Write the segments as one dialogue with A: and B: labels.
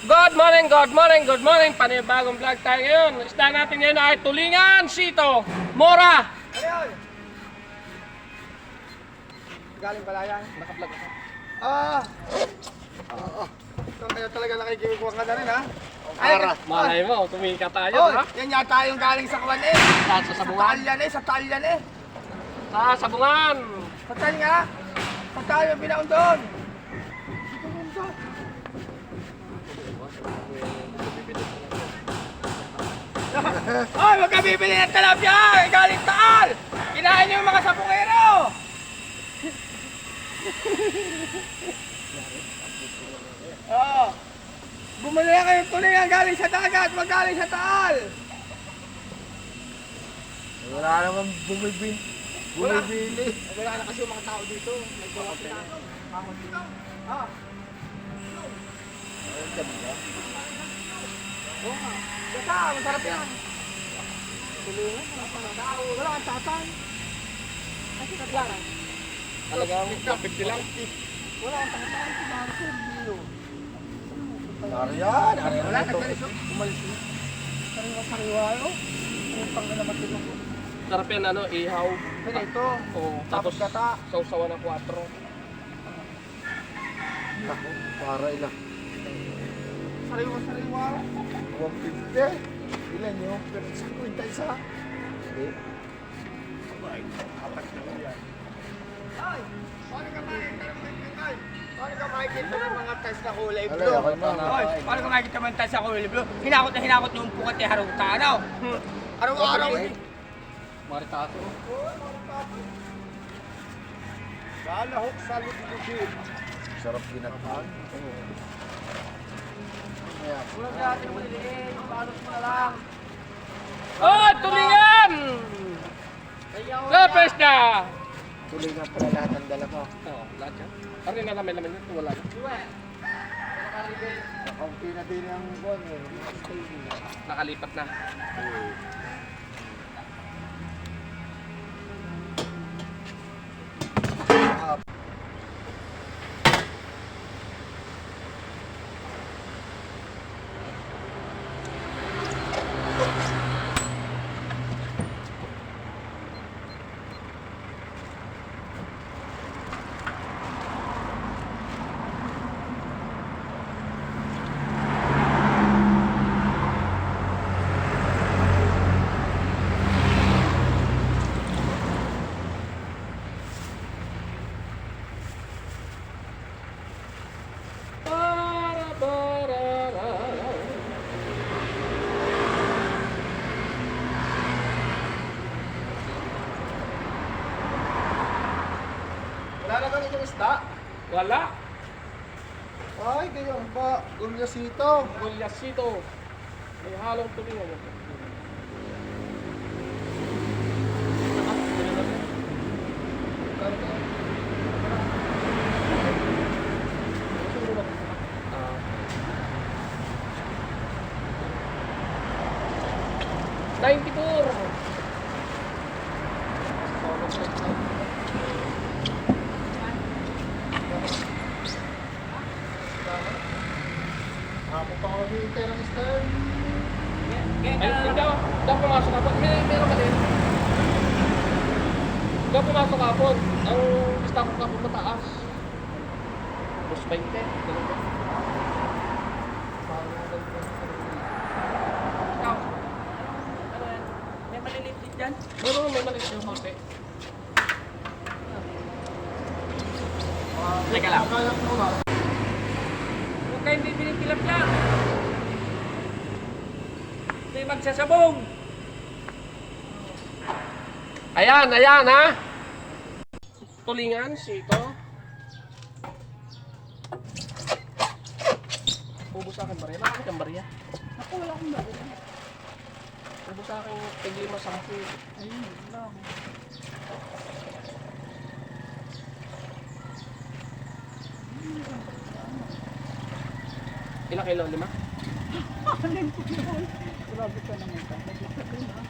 A: Good morning. Panibagong vlog tayo ngayon. Isda natin ngayon ay tulingan, sito, mora.
B: Ano yun? Galing pala yan.
A: Naka-vlog ako.
B: Kaya talaga nakikikuha ka na rin ha?
A: Malay mo, tumika tayo,
B: Oh,
A: ha?
B: yan yata yung galing sa kawan eh.
A: Sa sabungan.
B: Sa talyan eh.
A: Sa sabungan.
B: Sa tal nga. Sa tayo binaon doon. Ay, wag ka bibili ng talapia! Galing Taal! Kinain niyo yung mga sabungero! Oo. Bumili na kayong tulingan galing sa dagat, wag galing sa Taal!
C: Wala naman bumibili.
B: Wala na kasi yung mga tao dito. May gawa sila. Ah. Oo nga. Gata, masarap yan. Tulungan, wala tao. Wala kang tatay. Kasi naglarang.
A: Talagang 50 lang.
B: Wala kang tatay. Sumansur, bilo.
C: Nariyan,
B: Wala, nagkalis. Umalis yun. Sariwa-sariwa, no? Ang pang naman dito.
A: Sarap yan, ihaw.
B: Pero ito.
A: Oo, tapos
B: gata.
A: sausawan ng 4.
C: Naku, para ilang.
B: Sariwa-sariwa.
C: 150. Ilan yun? Pero 51. Hindi.
B: Ay! Paano ka makikita ng mga tay? Paano ka makikita ng mga tays na kulay
C: Wala,
B: blue?
C: ako na.
B: Ay, paano ka makikita ng mga tays na kulay blue? Hinakot na hinakot yung pukat ni Haruta, ano? Araw-araw eh.
A: Maritato.
C: Lalahok sa lubugin. Sarap ginatahan. Ayan.
B: Ulang natin maliliit, balot mo na lang.
A: Oh, tulingan! Lapes na!
C: Tuloy nga pala lahat ng dala mo.
A: Oo, lahat yan. Ano na namin yun? Wala na.
C: Nakaunti na din ang buwan eh.
A: Nakalipat na.
C: Wala na kang inyong isda?
A: Wala.
C: Ay, ganyan ba? Gulyasito.
A: Gulyasito. May halong tulingan yun. Ah. 94.
C: Ako pa ako dito ng isda.
A: Ay, daw pumasok kapon. Meron mali. Daw pumasok kapon. Ang lista ko kapon mataas. Plus 20. Ganun ba?
B: Ikaw. Ano yan? May maliliit din dyan?
A: Meron may mali yung konti. Teka lang.
B: Huwag kayong bibili tilapia. Hindi magsasabong.
A: Ayan, ha? Tulingan, sito. Ubus sa akin barya. Bakit kang barya?
B: Ako, wala akong baril.
A: Ubus sa akin tigli masampu.
B: Ayun, wala ako.
A: Ilang kilo? 5?
B: Grabe ka naman ka. Nagsasabihin ha.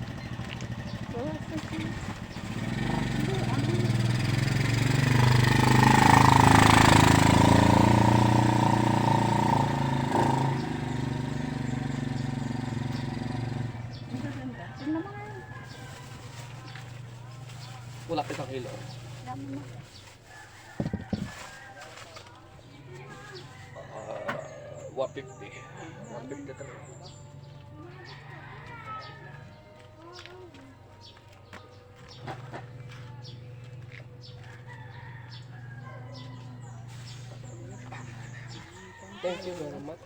B: Wala kasi.
A: kilo.
B: Dami mo.
A: 150. 153. Thank you very much.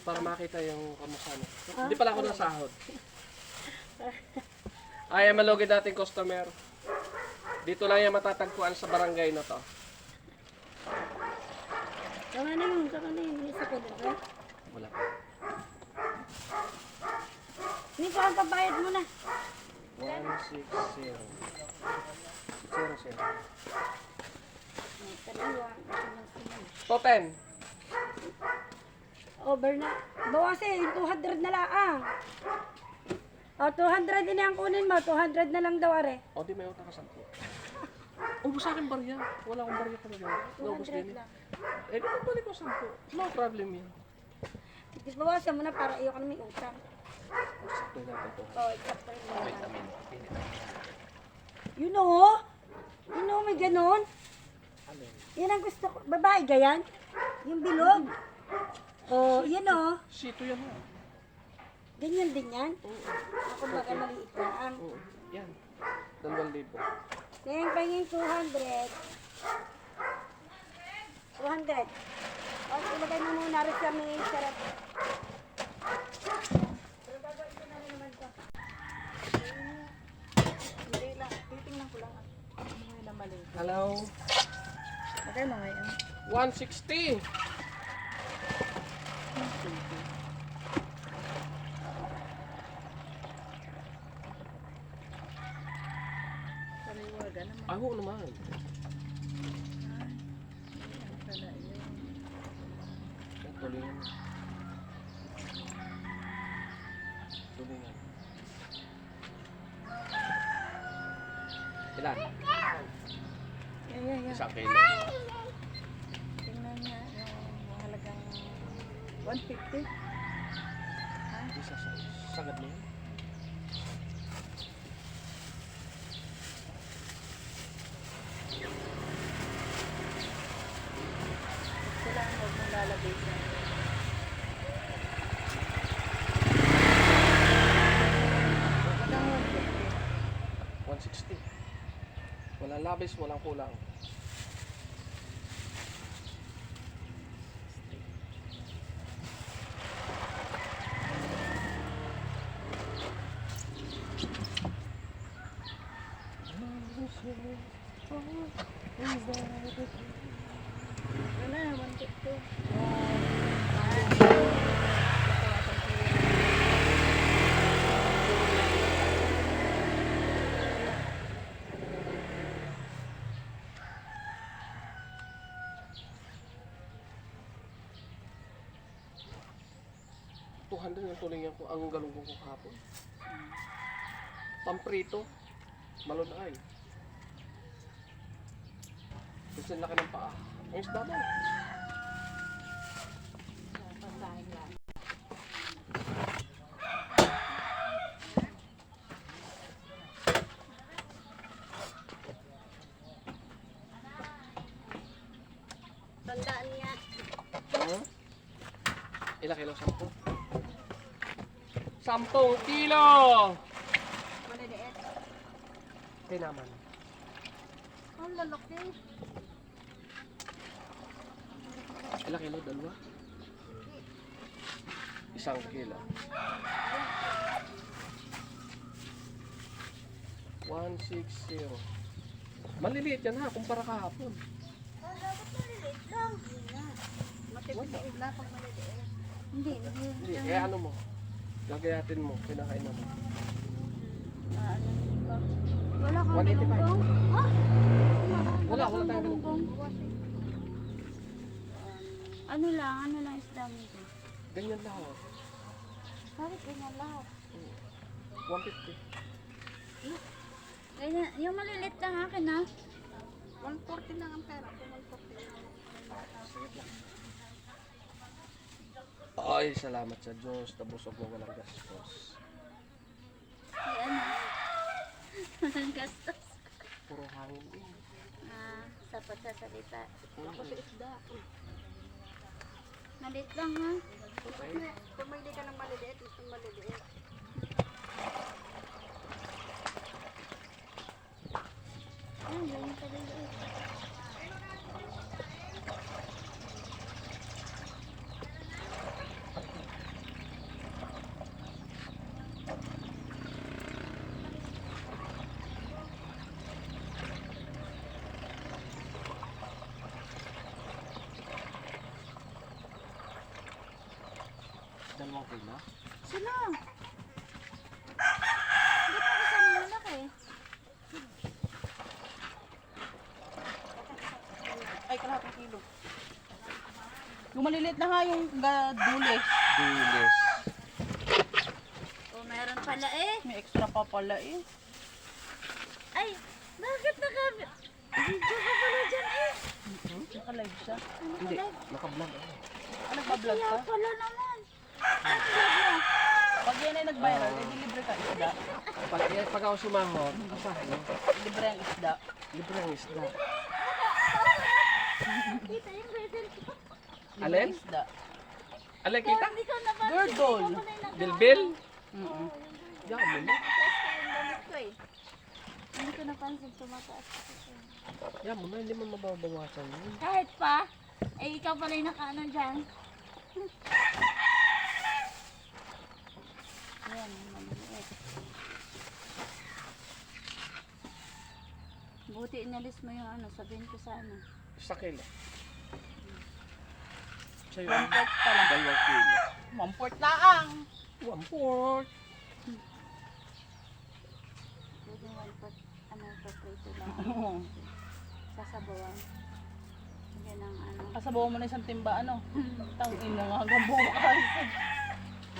A: Para makita yung kamusta no. Hindi pala ako nasahod. Ay, malugid nating customer. Dito lang yung matatagpuan sa barangay na to.
B: Tama na yun. Isa ko din.
A: Wala.
B: Nito ang pabayad mo na.
A: 160. 00.
B: Dalawa.
A: To 10.
B: Over na. Bawasin, 200 na lang. O, 200 din ang kunin mo. 200 na lang daw, are.
A: O, di may utang ka 10. Ubus sa akin barya. Wala akong barya talaga. Naubos
B: 200
A: din.
B: lang.
A: Eh, di balik ko 10. No problem yan.
B: Tapos bawasan mo na para iyo ka na may utang.
A: Sakto natin to.
B: O, exact rin mo.
A: Vitamin.
B: You know? You know, may ganon.
A: Alin?
B: Yan ang gusto ko. Babae, gayan? Yung bilog. O, yun o.
A: Sito yan ha.
B: Ganyan din yan.
A: Oo.
B: Ako baga maliit lang.
A: Oo. Yan. 2,000.
B: Ngayon pahingin 200. 200. O, ilagay mo muna rin sa may sarap. Pero gagawin ko na rin naman to. Hindi lang. Titingnan ko lang. Ano na mali.
A: Hello?
B: Lagay mo ngayon.
A: 160.
B: Paliwaga naman.
A: Ay, oo naman. Tulingan. Tulingan. Ilan?
B: Yeah.
A: Isang kilo.
B: Tingnan niya yung halagang 150.
A: Isa sa sagad mo.
B: Kailangan huwag mong lalagay siya. Halagang 150.
A: 160. Walang labis, walang kulang.
B: Wala, 150.
A: Yung tulingan ko, ang galunggong ko kahapon. Pamprito. Malunay. Kasi laki ng paa. Ang isda mo.
B: Tandaan niya.
A: Ilang kilo? 10? 10 kilo!
B: Maliliit.
A: Kaya naman.
B: Ang lalaki.
A: Ilang kilo? 2? 1 kilo. 160. Maliliit yan ha, kumpara kahapon.
B: Dapat maliliit lang. Matipid yung ibla pag maliliit. Hindi.
A: Hindi, eh ano mo? Gagayatin mo, kinakain mo.
B: Wala kang
A: 185.
B: galunggong? Ha?
A: Wala tayong
B: galunggong. Ano lang isda mo ito?
A: Ganyan lahat.
B: Bakit ganyan lahat?
A: 150.
B: Ganyan, yung maliliit lang akin ha? 140 lang ang pera. 140 lang.
A: Ay, salamat sa Diyos. Nabusog mo walang gastos.
D: Yan. Walang gastos.
A: Puro hangin eh.
D: Sapat sa salita.
B: Ako sa isda.
D: Malit lang ha.
B: Pumili ka ng maliliit, gusto maliliit.
D: Ay, ganyan ka rin doon.
A: Dalawang kilo.
D: Sila. Ba't ako sa mga malaki?
B: Ay, kalahating kilo. Yung maliliit na nga yung dulis.
A: Dulis.
D: Oh, meron pala eh.
B: May extra pa pala eh.
D: Ay, bakit video ka pala dyan eh?
B: Naka-live siya.
A: Hindi, nakablog ako.
B: Ano ba vlog
D: Kaya
B: ka?
D: pala naman. Ang vlog mo.
B: Pag yan ay nag-viral, eh di libre ka isda.
A: Pag ako sumahod, asahin mo.
B: Libre ang isda.
A: Libre ang isda.
D: Kita yung reason ko.
B: Libre
A: Alin?
B: ang isda.
A: Alay kita?
D: Hindi ko naman.
B: Girdle.
A: Bilbil?
B: Mm-mm.
A: Diyan mo na.
D: Mataas ko yung damit ko eh. Hindi ko napansin tumataas ako.
A: Yan mo na, hindi mo mababawasan yun.
D: Kahit pa, eh ikaw pala yung nakaano dyan.
B: Ayan, maliliit.
D: Buti inalis mo yung ano, sabihin ko sa ano.
A: Sa kilo. Sa'yo,
B: 1 quart pala.
A: 2 kilo.
B: 1 quart laang.
A: 1 quart.
D: Pwede one pot, ano, paprito lang.
B: Oo.
D: Sasabawan. Yan ang ano.
B: Kasabaw mo na isang timba, ano? Tangin na nga hanggang bukas.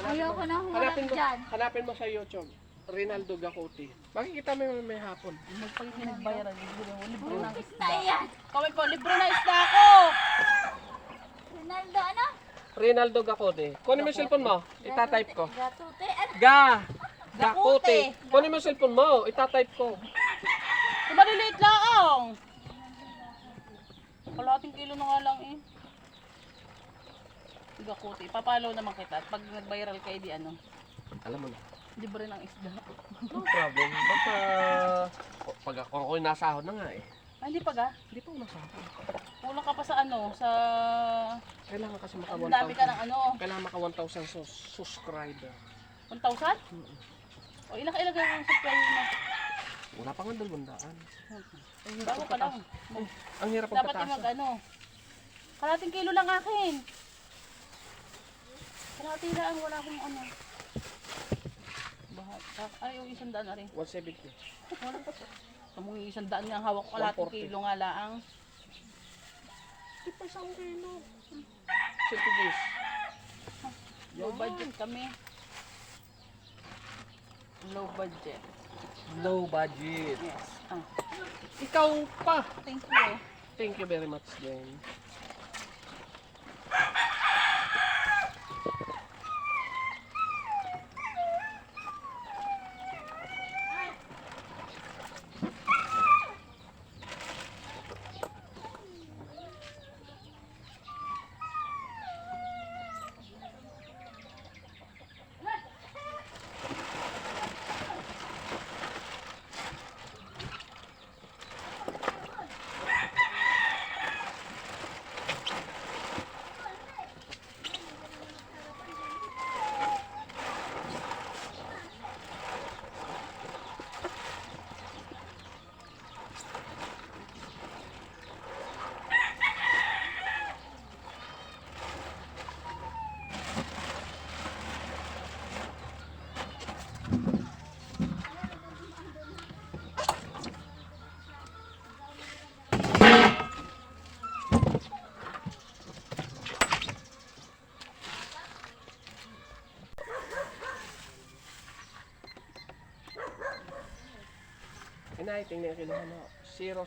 D: Ayoko na humarap dyan.
A: Hanapin mo sa YouTube. Rinaldo Gacote. Makikita mo yung may hapon.
B: Magpagiging nag-viral, libre na
D: Bukit
B: isda.
D: na yan.
B: Kawin ko, libre na isda ako!
D: Ronaldo, ano?
A: Rinaldo Gacote. Kunin mo yung cellphone mo. Itatype ko.
D: Gatute, ano?
A: Gacote.
B: Gacote.
A: Kunin mo yung cellphone mo. Itatype ko.
B: Kung maliliit lang! Kalahating kilo na nga lang eh. Gakuti. Papalo naman kita. At pag nag-viral kayo di ano,
A: Alam mo na.
B: libre ng isda.
A: No problem. Basta pag ako nasahod na nga eh.
B: Ah, hindi pa ga?
A: Hindi pa ako nasahod.
B: Kulang ka pa sa ano, sa...
A: Kailangan kasi maka
B: Ang dami ka ng
A: 1,000.
B: ano,
A: Kailangan maka 1,000 subscriber.
B: 1,000? O ilang ilagay mo sa player mo?
A: Wala pa nga 200.
B: Bago ka lang.
A: Ang hirap ang
B: Dapat yung
A: pataas.
B: mag ano. Kalahating kilo lang akin. Kalahati lang, wala akong ano. Ay, yung 100 na rin.
A: 170.
B: Wala pa. Kamong 100 nga ang hawak ko, kalahating
A: 140.
B: kilo nga laang.
A: Di pa 1 kilo. 60 days.
B: Low budget kami. Low budget.
A: Low budget.
B: Yes. Ah,
A: Ikaw pa.
B: thank you.
A: Thank you very much, Jen. Inay, tingnan yung kinuha mo. 0-0.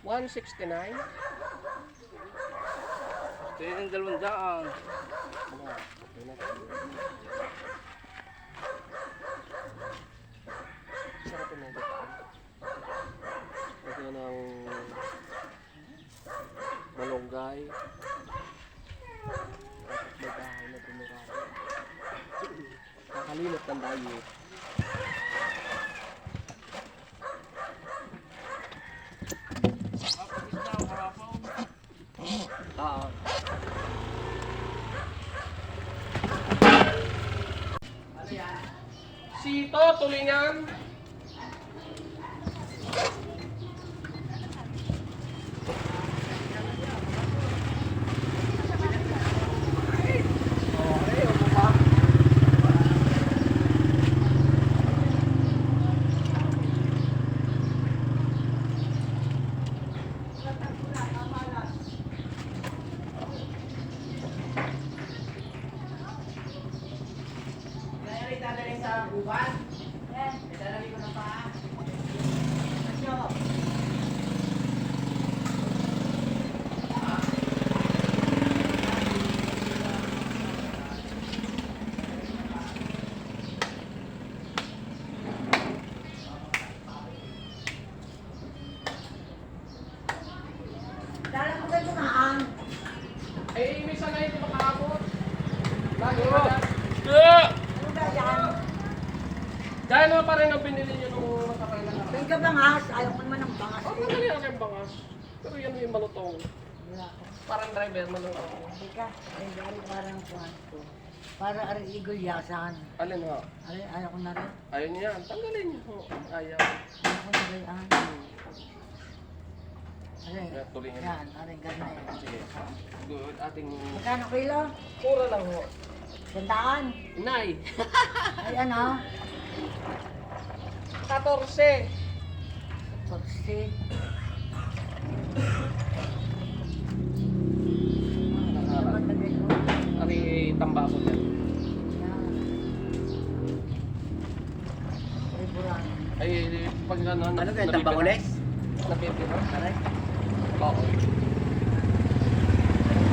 A: $169.
B: Ito yung 200.
A: Sarap yung mga bataan. Ito ng malunggay. Tapos may bahay na tumirahan. Nakalimot ng diet. Oo. Sito, tulingan. Eh, may sana ito makakapot. Lagi ba dyan? Dahil naman pa rin ang binili nyo nung nakaraan na nakaraan.
E: Ka bangas, ayaw ko naman ng bangas.
A: Oh, madali lang yung bangas. Pero yan yung malutong.
E: Wala ko.
A: Parang driver, malutong.
E: Teka, hindi parang kuhan ko. Para aring igulyasan.
A: Alin ho?
E: Ayaw ko na rin.
A: Ayaw niya yan. Tanggalin niyo ho. Ayaw.
E: Ayaw ko na rin. Aray,
A: Yan, tulingan.
E: yan, aring ganyan.
A: Sige. Good. Ating
E: Magkano kilo?
A: pura lang ho.
E: 100.
A: Inay.
E: Ay ano?
A: 14.
E: 40. Naman lagay ko.
A: Ari tambako niya.
E: Yan. Riburan.
A: Ay, pag gano'n.
B: Ano kayo, tambakulis?
A: Napipin ho?
B: Aray.
A: Oo.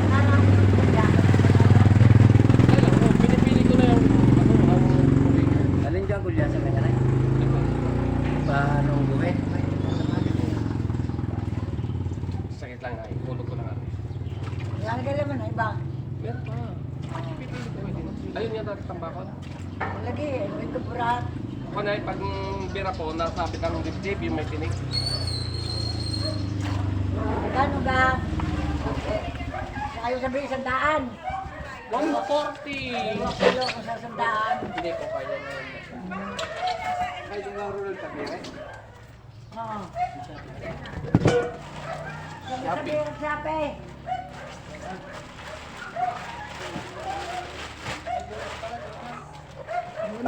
E: Parang yan.
A: Ay lang ho. Pinipili ko na yung ang tulingan.
B: Alin dyan gulya sa kanya rin? Paano gawin?
A: Sakit lang ay. Hulog ko lang.
E: Yan ka naman, iba.
A: Meron pa. Pipili ko din. Ayun yung dati tambako.
E: Lagi, may kuburat.
A: Kunay, pag bira po, nasabit ang dibdib, yung may tinik.
E: Magkano ba? Ayaw sabihin 100.
A: 140!
E: 2 kilo kung sa 100.
A: Hindi ko kaya na yun.
B: Ay, siguro ng tabi eh.
E: Oo. Sabi, sabi. Ayun.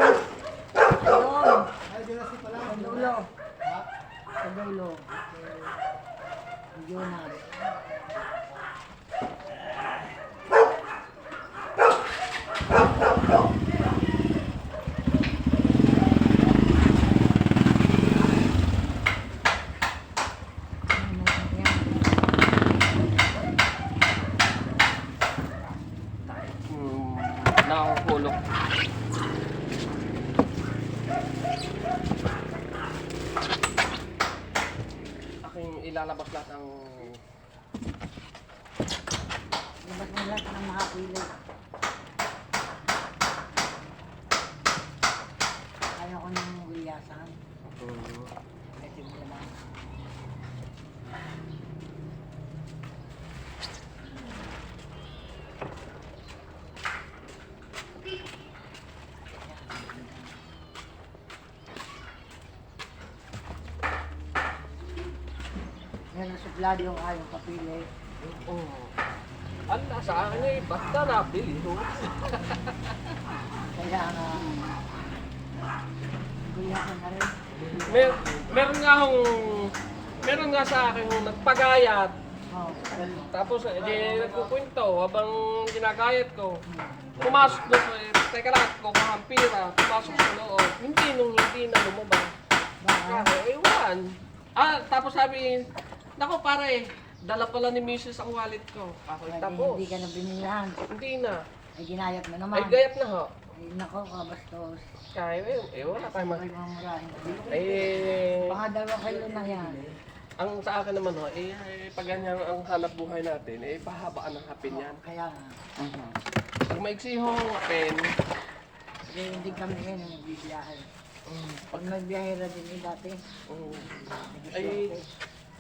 C: Ay, di na si pala.
E: Sa dulo. Sa dulo. Jonas.
A: Nakahulog. Aking ilalabas lahat ang
E: Labas mo lahat ng makapili. Ayaw ko ng gulyasan. Kasi mo lang. Yan ang suplado yung ayaw kapili.
A: oh. Ala, sa akin eh, basta nabili.
E: Kaya nga, gulyasan na rin.
A: Meron nga sa akin nagpagayat.
E: Oh.
A: Tapos, di nagkukwento habang ginagayat ko. Pumasok doon sa, teka lang, kukuha ang pira, pumasok sa loob. Hindi na lumabas. Kaya, ewan. Tapos sabi, nako pare, dala pala ni Mrs. ang wallet ko. Ako, tapos.
E: Hindi ka na binilan.
A: Hindi na.
E: Ay, ginayat mo naman.
A: Ay, gayat na ho.
E: Ay, nako, kabastos.
A: Kaya, wala tayo
E: Ay, mamurahin.
A: Eh,
E: Mga 2 kilo na yan.
A: ang sa akin naman ho, pag ganyan ang hanap buhay natin, pahabaan ng hapin yan.
E: Kaya nga.
A: Pag maiksi ho ang hapin,
E: Kasi hindi kami ngayon nagbibiyahe. Pag nagbiyahe na din dati.
A: ay,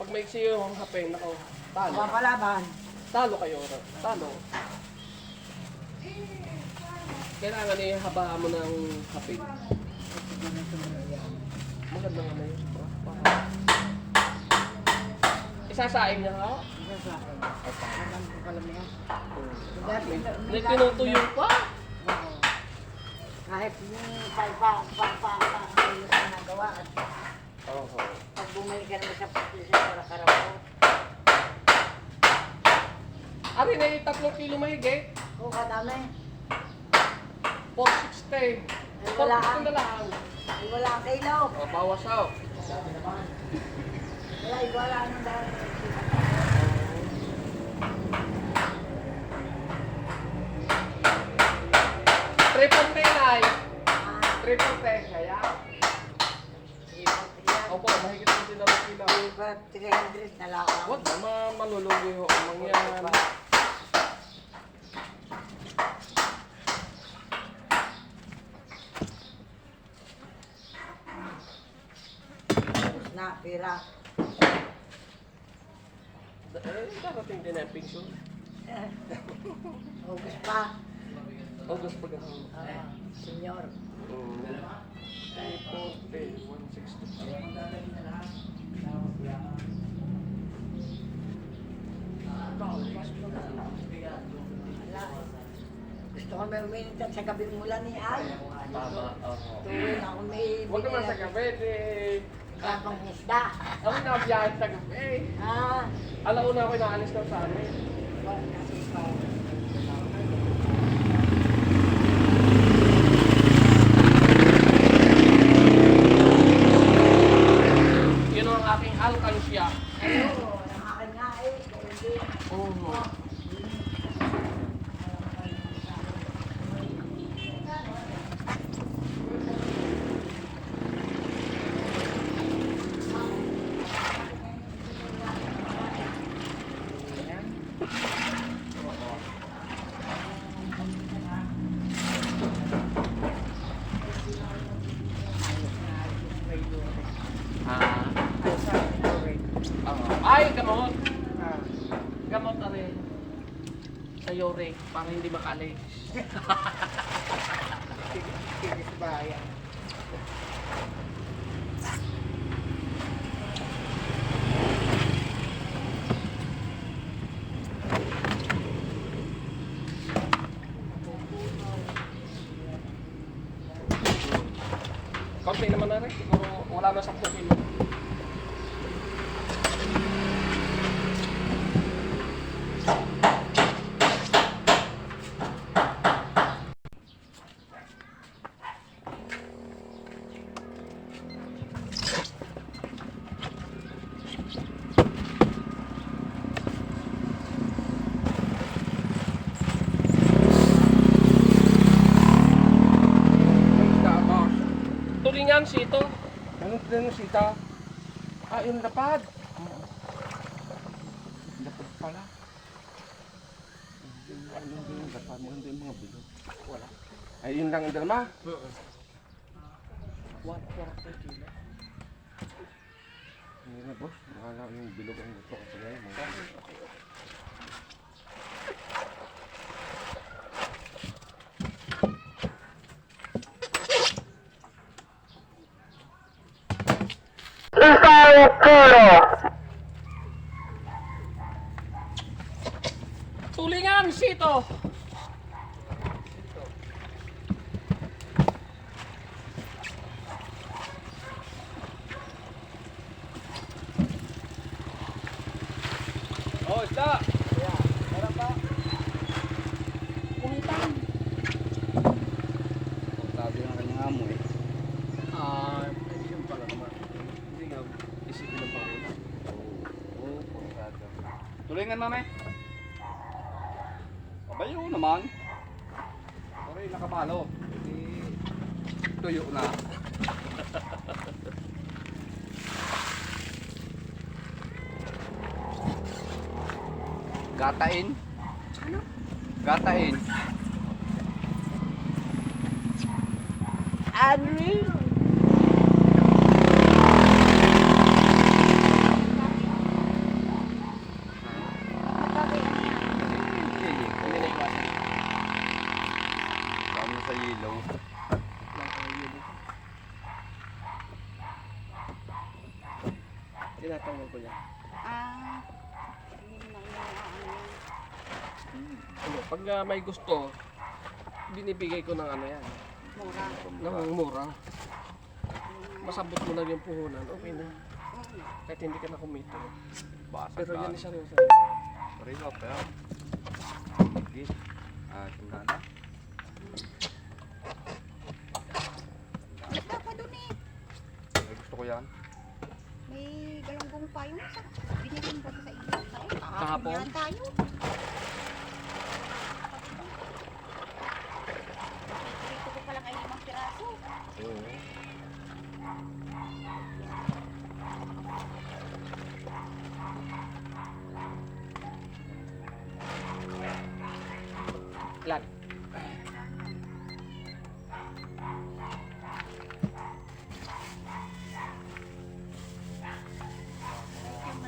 A: pag maiksi ho ang hapin, ako, talo.
E: Papalaban.
A: Talo kayo, talo. Kailangan habaan mo ng hapin. Maganda nga na yun. Isasaing niya ha?
E: Isa sa akin. Alam ko pala niya. Dati,
A: May tinutuyo pa.
E: Oo. Kahit yung ayos na nagawa at
A: Oo.
E: pag bumalik ka naman sa pagkisa para karapo.
A: Ari na yung 3 kilo mahigit.
E: Oo, kadami.
A: 460. 460 na lang.
E: Ay, wala ang kilo.
A: O, bawas ho.
E: Wala nang dahil.
A: Triple tenay. Triple ten. Kaya? Opo, mahigit po sila ng kilo.
E: Iba, 300 na lang.
A: Huwag na, malulugi ho ang mangyan.
E: Tapos na, pira.
A: Darating din ang picture.
E: August pa.
A: August pag ako.
E: Senyor.
A: 160.
E: Wala. Gusto ko may uminitan sa gabing mula ni Ay.
A: Tama, oo.
E: Tuwin ako may
A: Huwag naman sa gabi,
E: Kapang isda.
A: Ako nabiyahe sa gabi. Alauna ako inaalis na sa amin.
E: Kasi pa.
A: Yun ang aking alkansya.
E: Oo, namakan nga eh. Hindi.
A: Ay, gamot. Gamot na rin. Sa yore, para hindi makaalis.
C: Tigis bayan.
A: Konti naman na rin. Siguro wala na 10 kilo. Tulingan sito.
C: Anong tinanong sita? Yung lapad. Lapad pala. Anong din yung lapad? Maganda yung mga bilog. Wala. Ay, yun lang ang dalma?
A: 140 kilo.
C: Hindi na, boss. Nakala ko yung bilog ang gusto ko sa ngayon. Mga bilog.
A: Tulingan sito. Oh, Da!
B: Meron pa.
D: Kumitan.
C: Sabi ng kanyang amo eh.
A: Yun pala naman. Hindi nga, isipin ng Pangulo.
C: Oo, portado. Tuloy nga mami. Pabayo naman. Sorry, nakapalo. Tuyo na. Gatain.
D: Ano?
C: Gatain.
B: Unreal.
D: Magkagay ano yan?
A: Hindi na iwasan.
C: Tama sa ilaw.
A: Tinatawag ko niya.
D: Hindi mo na ano yan.
A: Ano, pag may gusto, binibigay ko ng ano yan.
D: Mura.
A: Ng mura. Masabot mo lang yung puhunan, okay na.
D: Oo.
A: Kahit hindi ka na kumito.
C: Basag
A: Pero yan
C: lang.
A: isa rin sa...
C: Sorry, pero. Higit. Tingnan na.
D: Basta pa dun eh.
C: Ay, gusto ko yan.
D: May galunggong pa yung sa binigyan ko sa iyo.
A: Kahapon?
D: Yan tayo. Dito ko palang ay 5 piraso.
C: Oo.
A: Ilan?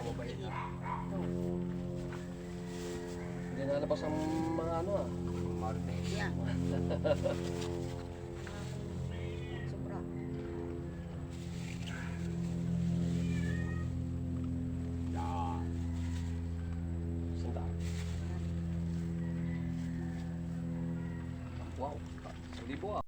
D: Yung maliliit.
A: Hindi nalabas ang mga ano ah.
C: Martes.
D: Yan. Sobra.
C: Yan.
A: Sanda. Wow. 1,000 ah.